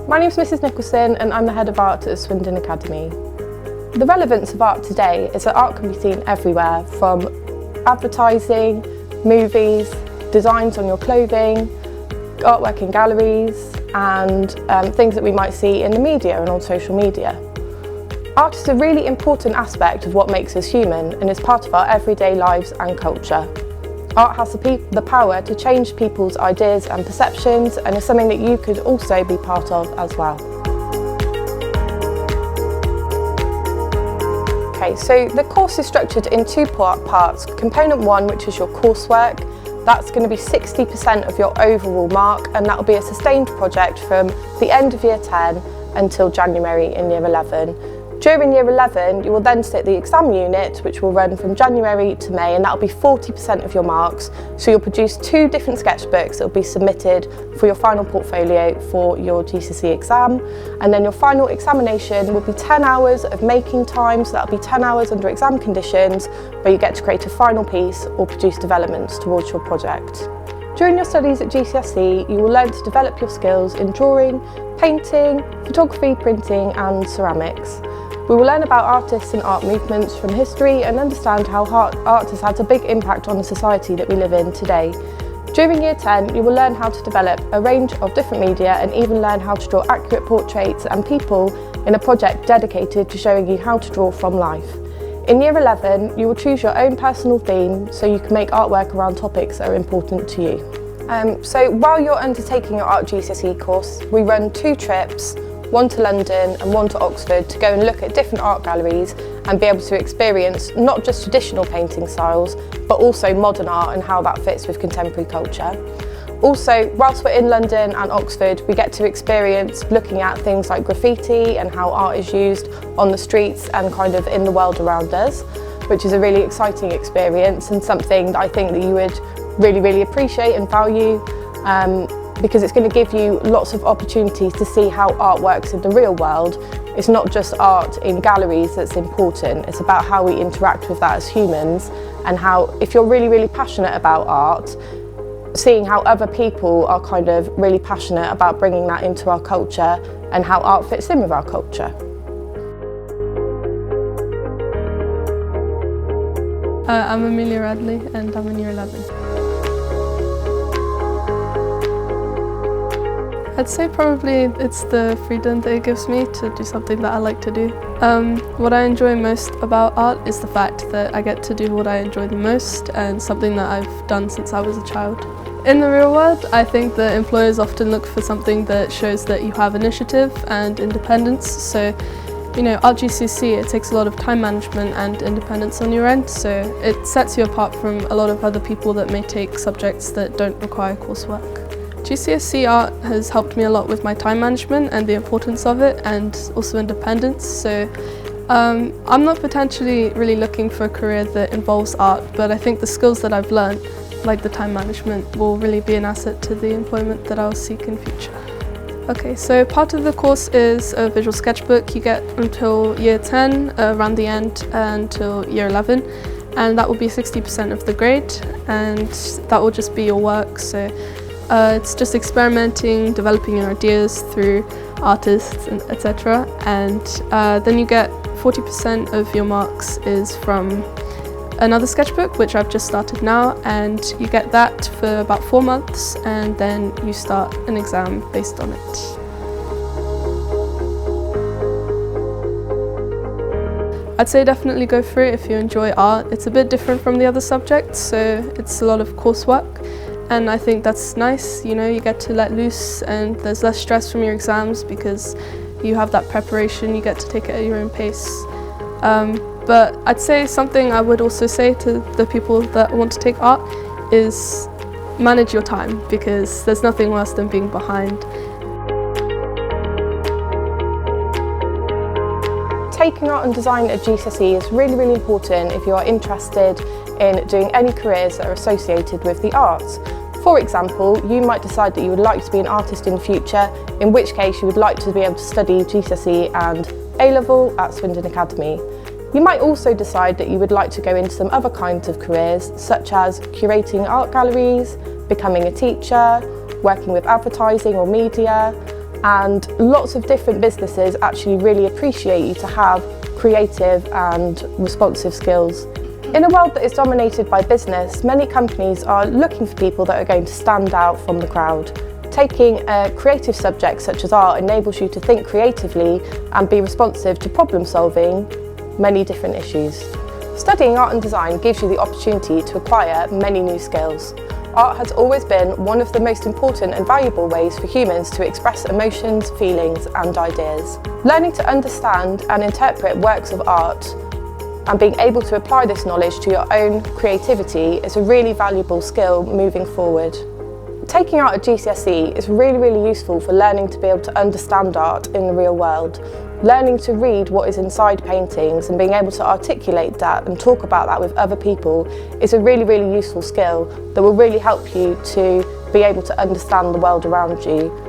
My name's Mrs Nicholson and I'm the Head of Art at Swindon Academy. The relevance of art today is that art can be seen everywhere, from advertising, movies, designs on your clothing, artwork in galleries and things that we might see in the media and on social media. Art is a really important aspect of what makes us human and is part of our everyday lives and culture. Art has the power to change people's ideas and perceptions and is something that you could also be part of as well. Okay, so the course is structured in two parts. Component 1, which is your coursework, that's going to be 60% of your overall mark, and that will be a sustained project from the end of year 10 until January in year 11. During year 11, you will then sit the exam unit, which will run from January to May, and that will be 40% of your marks. So you'll produce 2 different sketchbooks that will be submitted for your final portfolio for your GCSE exam. And then your final examination will be 10 hours of making time, so that'll be 10 hours under exam conditions, where you get to create a final piece or produce developments towards your project. During your studies at GCSE, you will learn to develop your skills in drawing, painting, photography, printing and ceramics. We will learn about artists and art movements from history and understand how art has had a big impact on the society that we live in today. During year 10, you will learn how to develop a range of different media and even learn how to draw accurate portraits and people in a project dedicated to showing you how to draw from life. In year 11, you will choose your own personal theme so you can make artwork around topics that are important to you. So while you're undertaking your Art GCSE course, we run 2 trips, one to London and one to Oxford, to go and look at different art galleries and be able to experience not just traditional painting styles, but also modern art and how that fits with contemporary culture. Also, whilst we're in London and Oxford, we get to experience looking at things like graffiti and how art is used on the streets and kind of in the world around us, which is a really exciting experience and something that I think that you would really appreciate and value. Because it's going to give you lots of opportunities to see how art works in the real world. It's not just art in galleries that's important, it's about how we interact with that as humans, and how, if you're really passionate about art, seeing how other people are kind of really passionate about bringing that into our culture and how art fits in with our culture. I'm Amelia Radley and I'm in year 11. I'd say probably it's the freedom that it gives me to do something that I like to do. What I enjoy most about art is the fact that I get to do what I enjoy the most and something that I've done since I was a child. In the real world, I think that employers often look for something that shows that you have initiative and independence. So, you know, Art GCSE, it takes a lot of time management and independence on your end, so it sets you apart from a lot of other people that may take subjects that don't require coursework. GCSE art has helped me a lot with my time management and the importance of it, and also independence. So I'm not potentially really looking for a career that involves art, but I think the skills that I've learned, like the time management, will really be an asset to the employment that I'll seek in future. Okay, so part of the course is a visual sketchbook. You get until year 10, around the end, until year 11, and that will be 60% of the grade, and that will just be your work. So it's just experimenting, developing your ideas through artists, etc. And then you get 40% of your marks is from another sketchbook, which I've just started now, and you get that for about 4 months, and then you start an exam based on it. I'd say definitely go for it if you enjoy art. It's a bit different from the other subjects, so it's a lot of coursework. And I think that's nice, you know, you get to let loose and there's less stress from your exams because you have that preparation, you get to take it at your own pace. But I'd say something I would also say to the people that want to take art is manage your time, because there's nothing worse than being behind. Taking art and design at GCSE is really important if you are interested in doing any careers that are associated with the arts. For example, you might decide that you would like to be an artist in the future, in which case you would like to be able to study GCSE and A-level at Swindon Academy. You might also decide that you would like to go into some other kinds of careers, such as curating art galleries, becoming a teacher, working with advertising or media, and lots of different businesses actually really appreciate you to have creative and responsive skills. In a world that is dominated by business, many companies are looking for people that are going to stand out from the crowd. Taking a creative subject such as art enables you to think creatively and be responsive to problem solving many different issues. Studying art and design gives you the opportunity to acquire many new skills. Art has always been one of the most important and valuable ways for humans to express emotions, feelings and ideas. Learning to understand and interpret works of art and being able to apply this knowledge to your own creativity is a really valuable skill moving forward. Taking art at GCSE is really useful for learning to be able to understand art in the real world. Learning to read what is inside paintings and being able to articulate that and talk about that with other people is a really useful skill that will really help you to be able to understand the world around you.